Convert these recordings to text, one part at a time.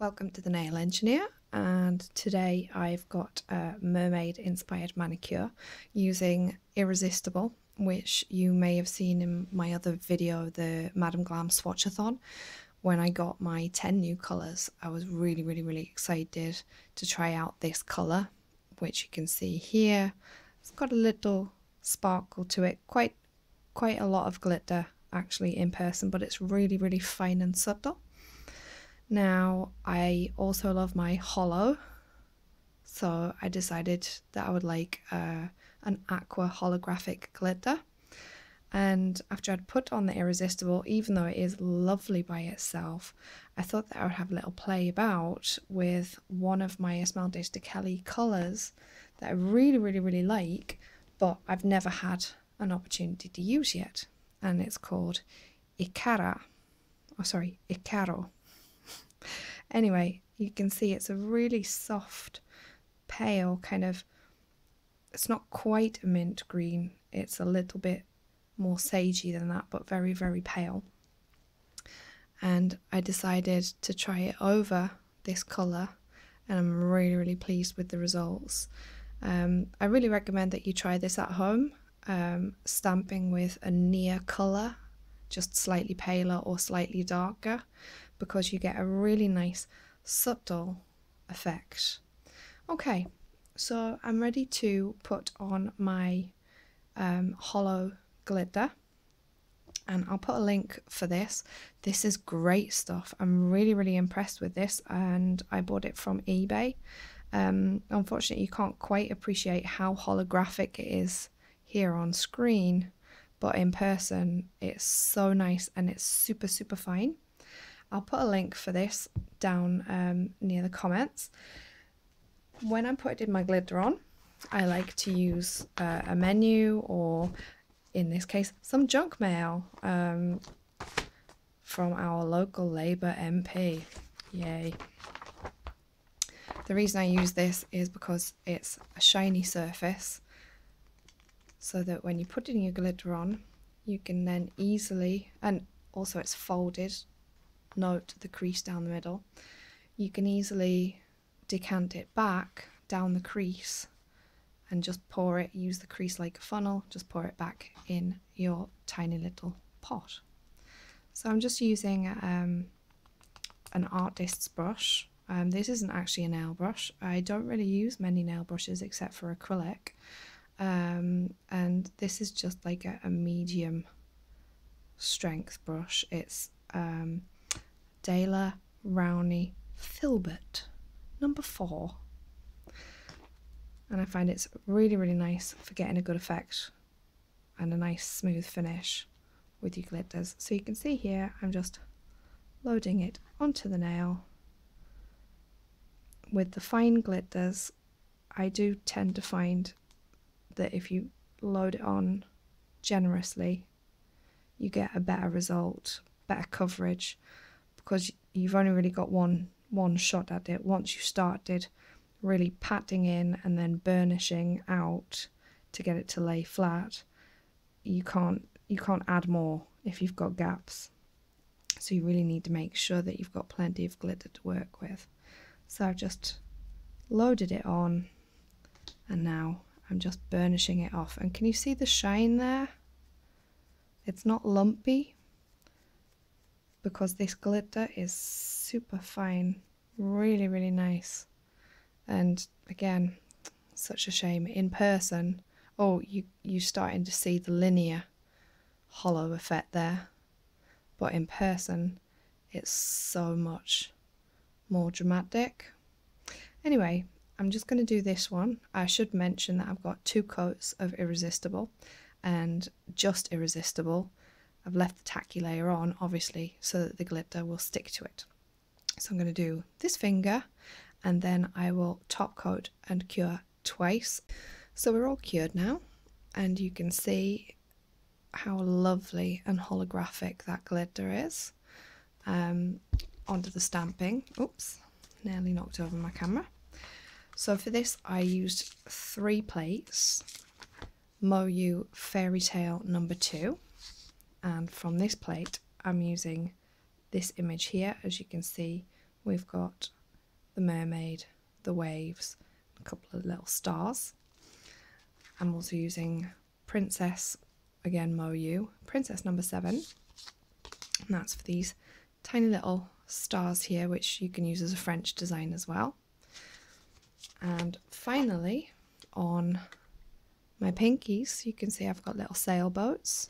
Welcome to the Nail Engineer, and today I've got a mermaid inspired manicure using Irresistible, which you may have seen in my other video, the Madam Glam swatchathon. When I got my 10 new colours, I was really excited to try out this colour, which you can see here. It's got a little sparkle to it, quite a lot of glitter actually in person, but it's really fine and subtle. Now, I also love my holo, so I decided that I would like an aqua holographic glitter. And after I'd put on the Irresistible, even though it is lovely by itself, I thought that I would have a little play about with one of my Esmaltes Da Kelly colours that I really like, but I've never had an opportunity to use yet. And it's called Icaro. Anyway, you can see it's a really soft, pale kind of, it's not quite a mint green, it's a little bit more sagey than that, but very pale. And I decided to try it over this colour, and I'm really pleased with the results. I really recommend that you try this at home, stamping with a near colour, just slightly paler or slightly darker, because you get a really nice subtle effect. Okay, so I'm ready to put on my holo glitter, and I'll put a link for this. This is great stuff. I'm really impressed with this, and I bought it from eBay. Unfortunately, you can't quite appreciate how holographic it is here on screen, but in person it's so nice and it's super fine. I'll put a link for this down near the comments. When I'm putting my glitter on, I like to use a MoYou, or in this case some junk mail from our local Labour MP. Yay. The reason I use this is because it's a shiny surface, so that when you put in your glitter on, you can then easily, and also it's folded, note the crease down the middle, you can easily decant it back down the crease and just pour it, use the crease like a funnel, just pour it back in your tiny little pot. So I'm just using an artist's brush. This isn't actually a nail brush. I don't really use many nail brushes except for acrylic. And this is just like a medium strength brush. It's Daler Rowney Filbert number 4, and I find it's really nice for getting a good effect and a nice smooth finish with your glitters. So you can see here I'm just loading it onto the nail. With the fine glitters, I do tend to find that if you load it on generously, you get a better result, better coverage, because you've only really got one shot at it. Once you started really patting in and then burnishing out to get it to lay flat, you can't add more if you've got gaps. So you really need to make sure that you've got plenty of glitter to work with. So I've just loaded it on, and now I'm just burnishing it off. And can you see the shine there? It's not lumpy, because this glitter is super fine, really nice. And again, such a shame in person. Oh, you're starting to see the linear hollow effect there, but in person it's so much more dramatic. Anyway, I'm just going to do this one. I should mention that I've got 2 coats of Irresistible, and just Irresistible. I've left the tacky layer on, obviously, so that the glitter will stick to it. So I'm going to do this finger, and then I will top coat and cure twice. So we're all cured now, and you can see how lovely and holographic that glitter is. Onto the stamping. Oops, nearly knocked over my camera. So for this I used 3 plates, MoYou Fairy Tale number 2, and from this plate I'm using this image here, as you can see, we've got the mermaid, the waves, a couple of little stars. I'm also using Princess, again MoYou, Princess number 7, and that's for these tiny little stars here, which you can use as a French design as well. And finally, on my pinkies, you can see I've got little sailboats,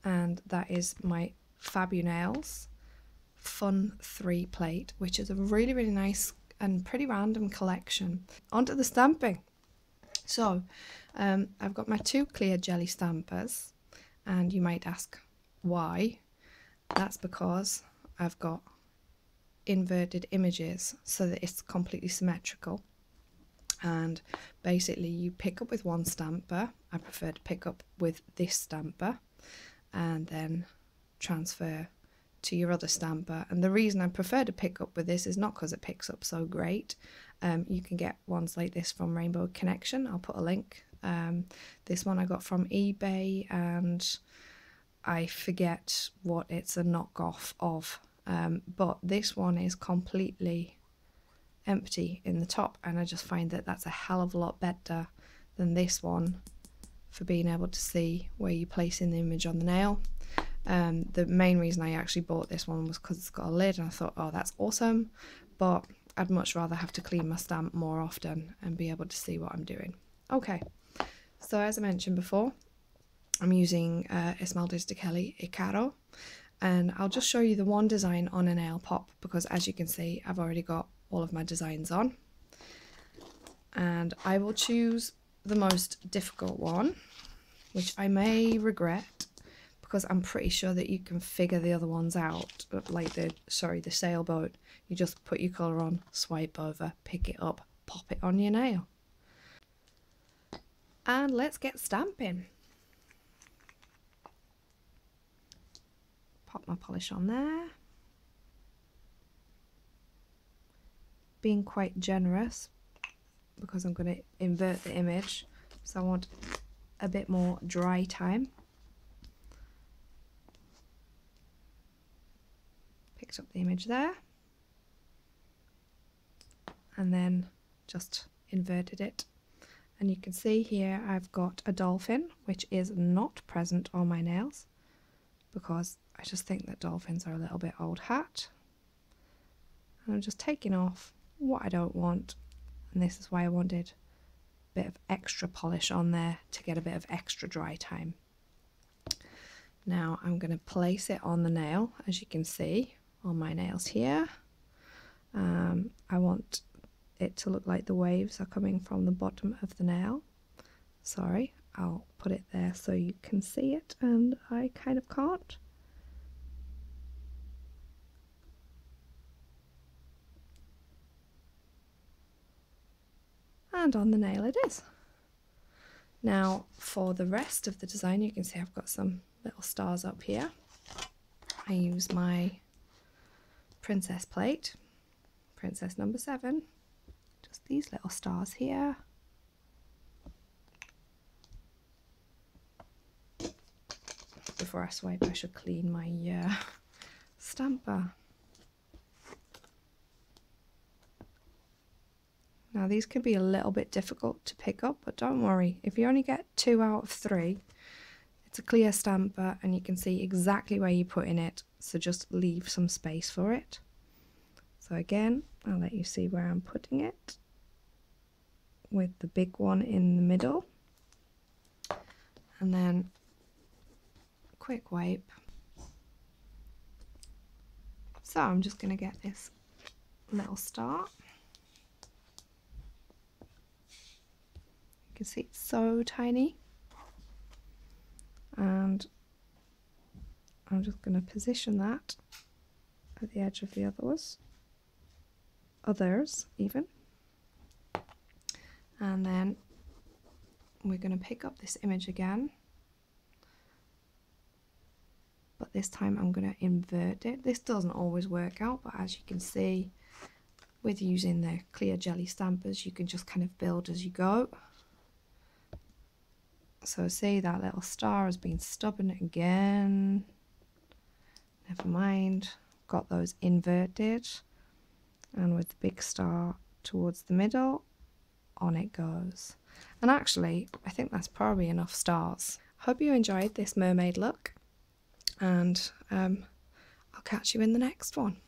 and that is my Faburnails Fun 3 plate, which is a really, really nice and pretty random collection. Onto the stamping. So I've got my 2 clear jelly stampers, and you might ask why. That's because I've got inverted images so that it's completely symmetrical, and basically you pick up with one stamper. I prefer to pick up with this stamper and then transfer to your other stamper, and the reason I prefer to pick up with this is not because it picks up so great. You can get ones like this from Rainbow Connection, I'll put a link. This one I got from eBay, and I forget what it's a knockoff of, but this one is completely empty in the top, and I just find that that's a hell of a lot better than this one for being able to see where you place in the image on the nail. The main reason I actually bought this one was because it's got a lid, and I thought, oh, that's awesome, but I'd much rather have to clean my stamp more often and be able to see what I'm doing. Okay, so as I mentioned before, I'm using Esmaltes Da Kelly Icaro, and I'll just show you the one design on a nail pop, because as you can see I've already got all of my designs on, and I will choose the most difficult one, which I may regret, because I'm pretty sure that you can figure the other ones out, like the sailboat. You just put your colour on, swipe over, pick it up, pop it on your nail. And let's get stamping. Pop my polish on there. Being quite generous because I'm going to invert the image, so I want a bit more dry time. Picked up the image there and then just inverted it, and you can see here I've got a dolphin, which is not present on my nails because I just think that dolphins are a little bit old hat, and I'm just taking off what I don't want, and this is why I wanted a bit of extra polish on there to get a bit of extra dry time. Now I'm going to place it on the nail, as you can see on my nails here. I want it to look like the waves are coming from the bottom of the nail. Sorry, I'll put it there so you can see it, and I kind of can't. And on the nail it is. Now for the rest of the design, you can see I've got some little stars up here. I use my princess plate, Princess number 7, just these little stars here. Before I swipe, I should clean my stamper. Now these can be a little bit difficult to pick up, but don't worry, if you only get 2 out of 3, it's a clear stamper and you can see exactly where you put in it, so just leave some space for it. So again, I'll let you see where I'm putting it, with the big one in the middle, and then quick wipe. So I'm just going to get this little star. You can see it's so tiny, and I'm just going to position that at the edge of the others even, and then we're going to pick up this image again, but this time I'm going to invert it. This doesn't always work out, but as you can see with using the clear jelly stampers, you can just kind of build as you go. So see, that little star has been stubborn again. Never mind, got those inverted. and with the big star towards the middle, on it goes. And actually, I think that's probably enough stars. Hope you enjoyed this mermaid look, and I'll catch you in the next one.